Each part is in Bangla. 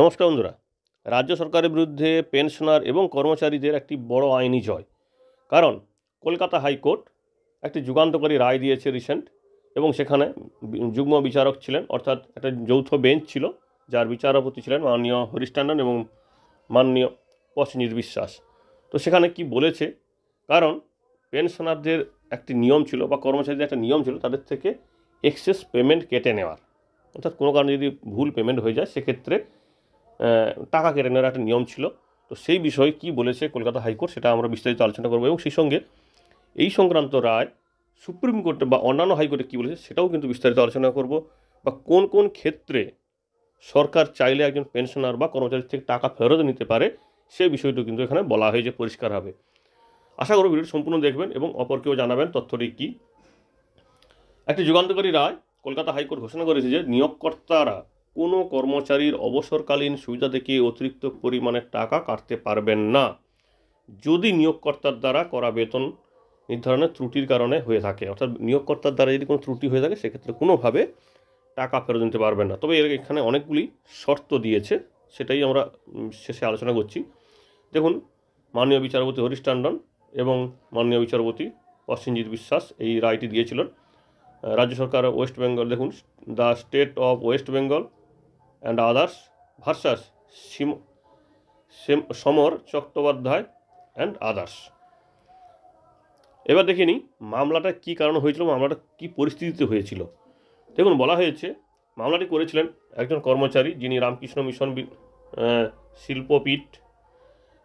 নমস্কার বন্ধুরা। রাজ্য সরকারের বিরুদ্ধে পেনশনার এবং কর্মচারীদের একটি বড় আইনি জয়। কারণ কলকাতা হাইকোর্ট একটি যুগান্তকারী রায় দিয়েছে রিসেন্ট, এবং সেখানে যুগ্ম বিচারক ছিলেন, অর্থাৎ একটা যৌথ বেঞ্চ ছিল, যার বিচারপতি ছিলেন মাননীয় হরিশ টন্ডন এবং মাননীয় প্রসেনজিৎ বিশ্বাস। তো সেখানে কি বলেছে, কারণ পেনশনারদের একটি নিয়ম ছিল বা কর্মচারীদের একটা নিয়ম ছিল তাদের থেকে এক্সেস পেমেন্ট কেটে নেওয়ার, অর্থাৎ কোনো কারণে যদি ভুল পেমেন্ট হয়ে যায় সেক্ষেত্রে টাকা কেটে নেওয়ার একটা নিয়ম ছিল। তো সেই বিষয়ে কি বলেছে কলকাতা হাইকোর্ট সেটা আমরা বিস্তারিত আলোচনা করবো, এবং সেই সঙ্গে এই সংক্রান্ত রায় সুপ্রিম কোর্টে বা অন্যান্য হাইকোর্টে কী বলেছে সেটাও কিন্তু বিস্তারিত আলোচনা করব, বা কোন কোন ক্ষেত্রে সরকার চাইলে একজন পেনশনার বা কর্মচারীর থেকে টাকা ফেরত নিতে পারে সেই বিষয়টি কিন্তু এখানে বলা হয়েছে পরিষ্কার হবে। আশা করি ভিডিওটি সম্পূর্ণ দেখবেন এবং অপরকেও জানাবেন তথ্যটি কী। একটি যুগান্তকারী রায় কলকাতা হাইকোর্ট ঘোষণা করেছে যে নিয়োগকর্তারা কোনো কর্মচারীর অবসরকালীন সুবিধা থেকে অতিরিক্ত পরিমাণের টাকা কাটতে পারবেন না, যদি নিয়োগকর্তার দ্বারা করা বেতন নির্ধারণের ত্রুটির কারণে হয়ে থাকে। অর্থাৎ নিয়োগকর্তার দ্বারা যদি কোনো ত্রুটি হয়ে থাকে সেক্ষেত্রে কোনোভাবে টাকা ফেরত দিতে পারবেন না। তবে এখানে অনেকগুলি শর্ত দিয়েছে, সেটাই আমরা শেষে আলোচনা করছি। দেখুন, মাননীয় বিচারপতি হরিশ টন্ডন এবং মাননীয় বিচারপতি প্রসেনজিৎ বিশ্বাস এই রায়টি দিয়েছিলেন। রাজ্য সরকার ওয়েস্ট বেঙ্গল, দেখুন, the state of West Bengal and others versus Samar Chattopadhyay and others. এবার দেখে নিই মামলাটা কী কারণে হয়েছিল, মামলাটা কী পরিস্থিতিতে হয়েছিল। দেখুন, বলা হয়েছে মামলাটি করেছিলেন একজন কর্মচারী যিনি রামকৃষ্ণ মিশন শিল্পপীঠ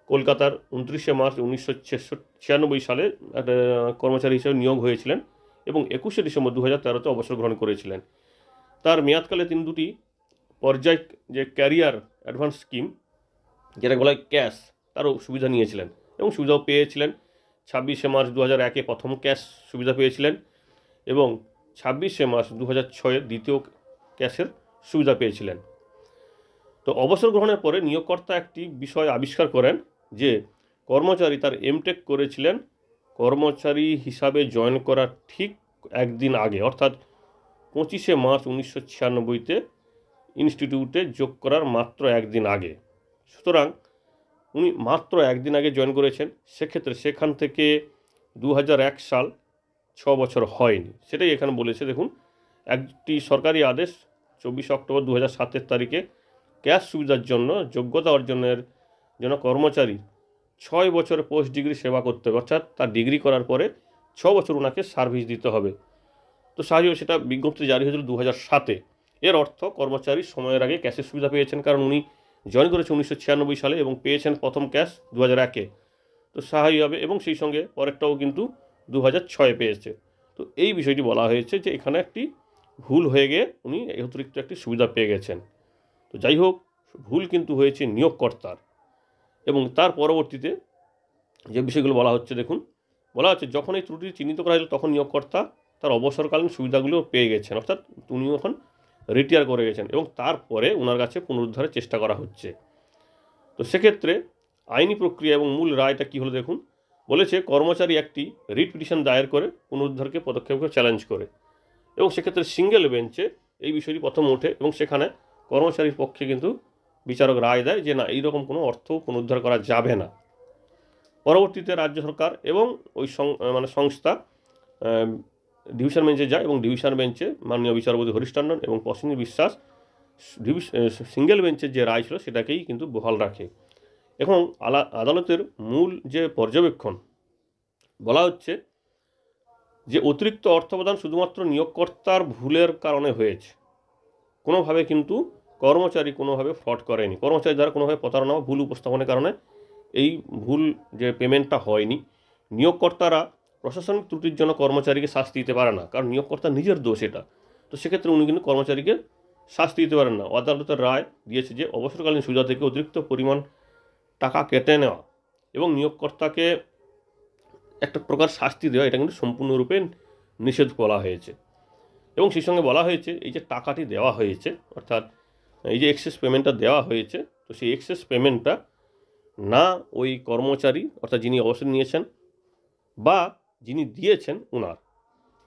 কলকাতার 29শে মার্চ 1996 সালে একটা কর্মচারী হিসেবে নিয়োগ হয়েছিলেন এবং 21শে ডিসেম্বর 2013-তে অবসর গ্রহণ করেছিলেন। তার মেয়াদকালে তিনি দুটি পর্যায় যে ক্যারিয়ার অ্যাডভান্স স্কিম, যেটা বলা হয় ক্যাশ, তারও সুবিধা নিয়েছিলেন এবং সুবিধাও পেয়েছিলেন। 26শে মার্চ 2001-এ প্রথম ক্যাশ সুবিধা পেয়েছিলেন এবং 26শে মার্চ 2006-এ দ্বিতীয় ক্যাশের সুবিধা পেয়েছিলেন। তো অবসর গ্রহণের পরে নিয়োগকর্তা একটি বিষয় আবিষ্কার করেন যে কর্মচারী তার এমটেক করেছিলেন কর্মচারী হিসাবে জয়েন করার ঠিক একদিন আগে, অর্থাৎ 25শে মার্চ 1996-তে ইনস্টিটিউটে যোগ করার মাত্র একদিন আগে। সুতরাং উনি মাত্র একদিন আগে জয়েন করেছেন, সেক্ষেত্রে সেখান থেকে 2001 সাল 6 বছর হয়নি, সেটাই এখানে বলেছে। দেখুন, একটি সরকারি আদেশ 24 অক্টোবর 2007 তারিখে ক্যাশ সুবিধার জন্য যোগ্যতা অর্জনের জন্য কর্মচারী 6 বছর পোস্ট ডিগ্রি সেবা করতে হবে, অর্থাৎ তার ডিগ্রি করার পরে 6 বছর ওনাকে সার্ভিস দিতে হবে। তো স্বাভাবিক সেটা বিজ্ঞপ্তি জারি হয়েছিল 2007-এ। এর অর্থ কর্মচারী সময়ের আগে ক্যাশের সুবিধা পেয়েছেন, কারণ উনি জয়েন করেছে 1996 সালে এবং পেয়েছেন প্রথম ক্যাশ 2001-এ। তো স্বাভাবিক হবে, এবং সেই সঙ্গে পরেরটাও কিন্তু 2006-এ পেয়েছে। তো এই বিষয়টি বলা হয়েছে যে এখানে একটি ভুল হয়ে গিয়ে উনি অতিরিক্ত একটি সুবিধা পেয়ে গেছেন। তো যাই হোক, ভুল কিন্তু হয়েছে নিয়োগকর্তার, এবং তার পরবর্তীতে যে বিষয়গুলো বলা হচ্ছে, দেখুন, বলা হচ্ছে যখন এই ত্রুটি চিহ্নিত করা হলো তখন নিয়োগকর্তা তার অবসরকালীন সুবিধাগুলো পেয়ে গেছেন, অর্থাৎ উনি এখন রিটায়ার করে গেছেন এবং তারপরে ওনার কাছে পুনরুদ্ধারের চেষ্টা করা হচ্ছে। তো সেক্ষেত্রে আইনি প্রক্রিয়া এবং মূল রায়টা কী হলো, দেখুন, বলেছে কর্মচারী একটি রিট পিটিশন দায়ের করে পুনরুদ্ধারকে পদক্ষেপকে চ্যালেঞ্জ করে, এবং সেক্ষেত্রে সিঙ্গেল বেঞ্চে এই বিষয়টি প্রথম ওঠে এবং সেখানে কর্মচারীর পক্ষে কিন্তু বিচারক রায় দেয় যে না, এইরকম কোনো অর্থ পুনরুদ্ধার করা যাবে না। পরবর্তীতে রাজ্য সরকার এবং ওই সংস্থা ডিভিশন বেঞ্চে যায় এবং ডিভিশন বেঞ্চে মাননীয় বিচারপতি হরিশ টন্ডন এবং প্রসেনজিৎ বিশ্বাস সিঙ্গেল বেঞ্চের যে রায় ছিল সেটাকেই কিন্তু বহাল রাখে। এবং আদালতের মূল যে পর্যবেক্ষণ বলা হচ্ছে যে অতিরিক্ত অর্থ প্রদান শুধুমাত্র নিয়োগকর্তার ভুলের কারণে হয়েছে, কোনোভাবে কিন্তু কর্মচারী কোনোভাবে ফ্রড করেনি, কর্মচারী দ্বারা কোনোভাবে প্রতারণা বা ভুল উপস্থাপনের কারণে এই ভুল যে পেমেন্টটা হয়নি। নিয়োগকর্তারা প্রশাসনিক ত্রুটির জন্য কর্মচারীকে শাস্তি দিতে পারে না, কারণ নিয়োগকর্তার নিজের দোষ এটা। তো সেক্ষেত্রে উনি কিন্তু কর্মচারীকে শাস্তি দিতে পারেন না। আদালতের রায় দিয়েছে যে অবসরকালীন সুবিধা থেকে অতিরিক্ত পরিমাণ টাকা কেটে নেওয়া এবং নিয়োগকর্তাকে একটা প্রকার শাস্তি দেওয়া, এটা কিন্তু সম্পূর্ণরূপে নিষেধ করা হয়েছে। এবং সেই সঙ্গে বলা হয়েছে এই যে টাকাটি দেওয়া হয়েছে, অর্থাৎ এই যে এক্সেস পেমেন্টটা দেওয়া হয়েছে, তো সেই এক্সেস পেমেন্টটা না ওই কর্মচারী অর্থাৎ যিনি অবসর নিয়েছেন বা যিনি দিয়েছেন ওনার,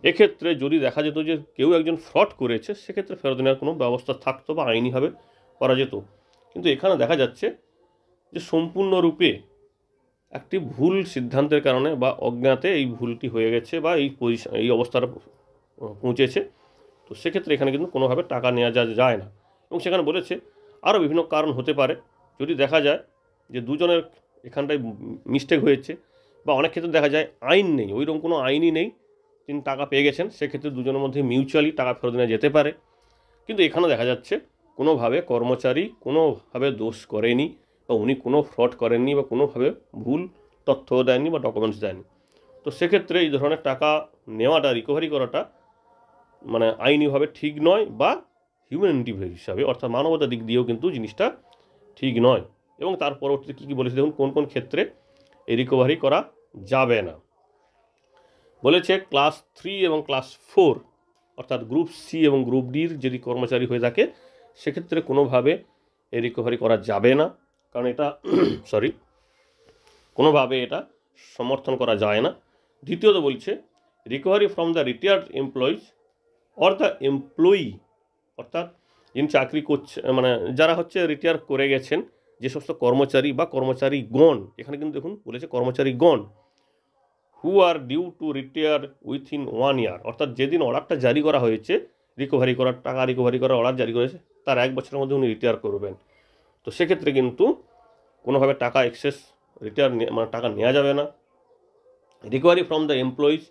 এক্ষেত্রে যদি দেখা যেত যে কেউ একজন ফ্রড করেছে সেক্ষেত্রে ফেরত নেওয়ার কোনো ব্যবস্থা থাকতো বা আইনিভাবে করা যেত। কিন্তু এখানে দেখা যাচ্ছে যে সম্পূর্ণরূপে একটি ভুল সিদ্ধান্তের কারণে বা অজ্ঞাতে এই ভুলটি হয়ে গেছে বা এই অবস্থাটা পৌঁছেছে। তো সেক্ষেত্রে এখানে কিন্তু কোনোভাবে টাকা নেওয়া যায় না। এবং সেখানে বলেছে আরও বিভিন্ন কারণ হতে পারে, যদি দেখা যায় যে দুজনের এখানটায় মিস্টেক হয়েছে, বা অনেক ক্ষেত্রে দেখা যায় আইন নেই, ওইরকম কোনো আইনই নেই, তিনি টাকা পেয়ে গেছেন, সেক্ষেত্রে দুজনের মধ্যে মিউচুয়ালি টাকা ফেরত নেওয়া যেতে পারে। কিন্তু এখানে দেখা যাচ্ছে কোনোভাবে কর্মচারী কোনোভাবে দোষ করেনি, বা উনি কোনো ফ্রড করেননি, বা কোনোভাবে ভুল তথ্য দেননি বা ডকুমেন্টস দেননি। তো সেক্ষেত্রে এই ধরনের টাকা নেওয়াটা, রিকভারি করাটা মানে আইনিভাবে ঠিক নয়, বা হিউম্যানিটি হিসাবে অর্থাৎ মানবতার দিক দিয়েও কিন্তু জিনিসটা ঠিক নয়। এবং তার পরবর্তীতে কী কী বলেছে দেখুন, কোন কোন ক্ষেত্রে এই রিকভারি করা যাবে না। বলেছে ক্লাস 3 এবং ক্লাস 4 অর্থাৎ গ্রুপ সি এবং গ্রুপ ডির যদি কর্মচারী হয়ে থাকে সেক্ষেত্রে কোনোভাবে এই রিকভারি করা যাবে না, কারণ এটা কোনোভাবে এটা সমর্থন করা যায় না। দ্বিতীয়ত বলছে recovery from the retired employees or the employee, অর্থাৎ যিনি চাকরি করছে মানে যারা হচ্ছে রিটায়ার করে গেছেন যে সমস্ত কর্মচারী বা কর্মচারীগণ, এখানে কিন্তু দেখুন বলেছে কর্মচারীগণ, হু আর ডিউ টু রিটায়ার উইথিন 1 ইয়ার, অর্থাৎ যেদিন অর্ডারটা জারি করা হয়েছে রিকভারি করার টাকা রিকভারি করার অর্ডার জারি করেছে তার 1 বছরের মধ্যে উনি রিটায়ার করবেন। তো সেক্ষেত্রে কিন্তু কোনোভাবে টাকা এক্সেস রিটায়ার মানে টাকা নেওয়া যাবে না। Recovery from the employees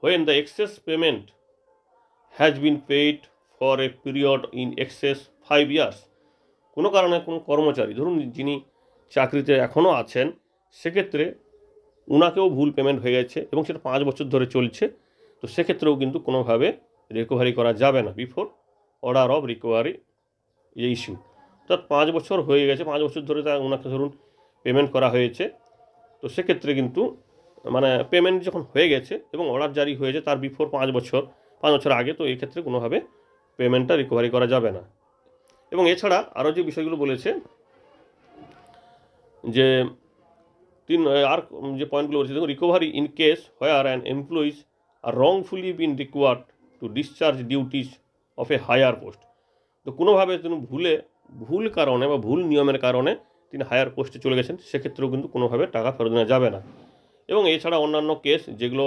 when the excess payment has been paid for a period in excess 5 years, কোনো কারণে কোনো কর্মচারী ধরুন যিনি চাকরিতে এখনও আছেন সেক্ষেত্রে উনাকেও ভুল পেমেন্ট হয়ে গেছে এবং সেটা 5 বছর ধরে চলছে, তো সেক্ষেত্রেও কিন্তু কোনোভাবে রিকভারি করা যাবে না before order of recovery issue. অর্থাৎ 5 বছর হয়ে গেছে, 5 বছর ধরে তা ওনাকে ধরুন পেমেন্ট করা হয়েছে, তো সেক্ষেত্রে কিন্তু মানে পেমেন্ট যখন হয়ে গেছে এবং অর্ডার জারি হয়েছে তার বিফোর 5 বছর আগে, তো এই ক্ষেত্রে কোনোভাবে পেমেন্টটা রিকভারি করা যাবে না। এবং এছাড়া আরও যে বিষয়গুলো বলেছে যে আর যে পয়েন্টগুলো বলেছে দেখুন, recovery in case where an employees are wrongfully been required to discharge duties of a higher post, তো কোনোভাবে তিনি ভুল কারণে বা ভুল নিয়মের কারণে তিনি হায়ার পোস্টে চলে গেছেন, সেক্ষেত্রেও কিন্তু কোনোভাবে টাকা ফেরত নেওয়া যাবে না। এবং এছাড়া অন্যান্য কেস যেগুলো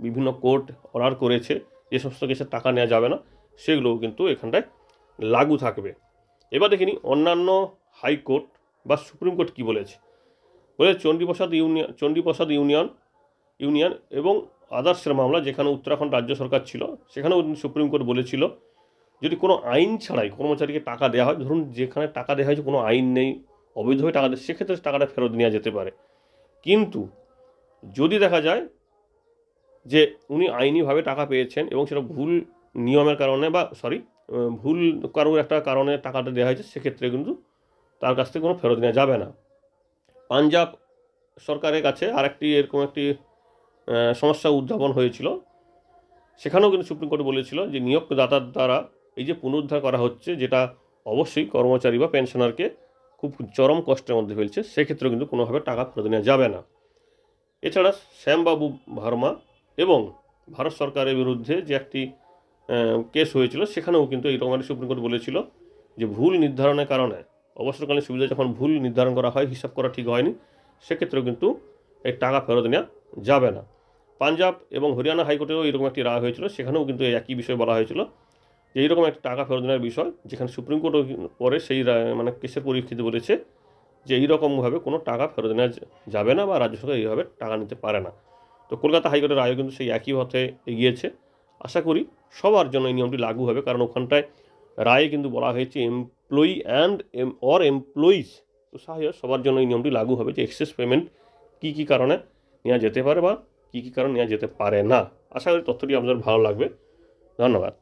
বিভিন্ন কোর্ট অর্ডার করেছে যে সমস্ত কেসে টাকা নেওয়া যাবে না সেগুলোও কিন্তু এখানটায় লাগু থাকবে। এবার দেখিনি অন্যান্য হাইকোর্ট বা সুপ্রিম কোর্ট কী বলেছে। চণ্ডীপ্রসাদ ইউনিয়ন এবং আদার্সের মামলা যেখানে উত্তরাখণ্ড রাজ্য সরকার ছিল সেখানেও সুপ্রিম কোর্ট বলেছিল যদি কোনো আইন ছাড়াই কর্মচারীকে টাকা দেওয়া হয়, ধরুন যেখানে টাকা দেওয়া হয়েছে কোনো আইন নেই, অবৈধভাবে টাকা দেয়, সেক্ষেত্রে টাকাটা ফেরত নেওয়া যেতে পারে। কিন্তু যদি দেখা যায় যে উনি আইনিভাবে টাকা পেয়েছেন এবং সেটা ভুল নিয়মের কারণে বা ভুল কারোর একটা কারণে টাকাটা দেওয়া হয়েছে, সেক্ষেত্রে কিন্তু তার কাছ থেকে কোনো ফেরত নেওয়া যাবে না। পাঞ্জাব সরকারের কাছে আরেকটি এরকম একটি সমস্যা উদ্ভাবন হয়েছিল, সেখানেও কিন্তু সুপ্রিম কোর্ট বলেছিল যে নিয়োগদাতার দ্বারা এই যে পুনরুদ্ধার করা হচ্ছে, যেটা অবশ্যই কর্মচারী বা পেনশনারকে খুব চরম কষ্টের মধ্যে ফেলছে, সেক্ষেত্রেও কিন্তু কোনোভাবে টাকা ফেরত নেওয়া যাবে না। এছাড়া শ্যামবাবু ভার্মা এবং ভারত সরকারের বিরুদ্ধে যে একটি কেস হয়েছিল সেখানেও কিন্তু এই রকমের সুপ্রিম কোর্ট বলেছিল যে ভুল নির্ধারণের কারণে অবসরকালীন সুবিধা যখন ভুল নির্ধারণ করা হয়, হিসাব করা ঠিক হয়নি, সেক্ষেত্রেও কিন্তু এই টাকা ফেরত নেওয়া যাবে না। পাঞ্জাব এবং হরিয়ানা হাইকোর্টেও এরকম একটি রায় হয়েছিল, সেখানেও কিন্তু একই বিষয় বলা হয়েছিল যে এইরকম একটি টাকা ফেরত নেওয়ার বিষয়, যেখানে সুপ্রিম কোর্টও পরে সেই মানে কেসের পরিপ্রেক্ষিতে বলেছে যে এইরকমভাবে কোনো টাকা ফেরত নেওয়া যাবে না বা রাজ্য সরকার এইভাবে টাকা নিতে পারে না। তো কলকাতা হাইকোর্টের রায়ও কিন্তু সেই একই পথে এগিয়েছে। আশা করি সবার জন্য এই নিয়মটি লাগু হবে, কারণ ওখানটায় রায়ে কিন্তু বলা হয়েছে এমপ্লয়ি অ্যান্ড অর এমপ্লয়িজ, তো সবার জন্য এই নিয়মটি লাগু হবে যে এক্সেস পেমেন্ট কী কী কারণে নেওয়া যেতে পারে বা কী কী কারণে নেওয়া যেতে পারে না। আশা করি তথ্যটি আপনাদের ভালো লাগবে। ধন্যবাদ।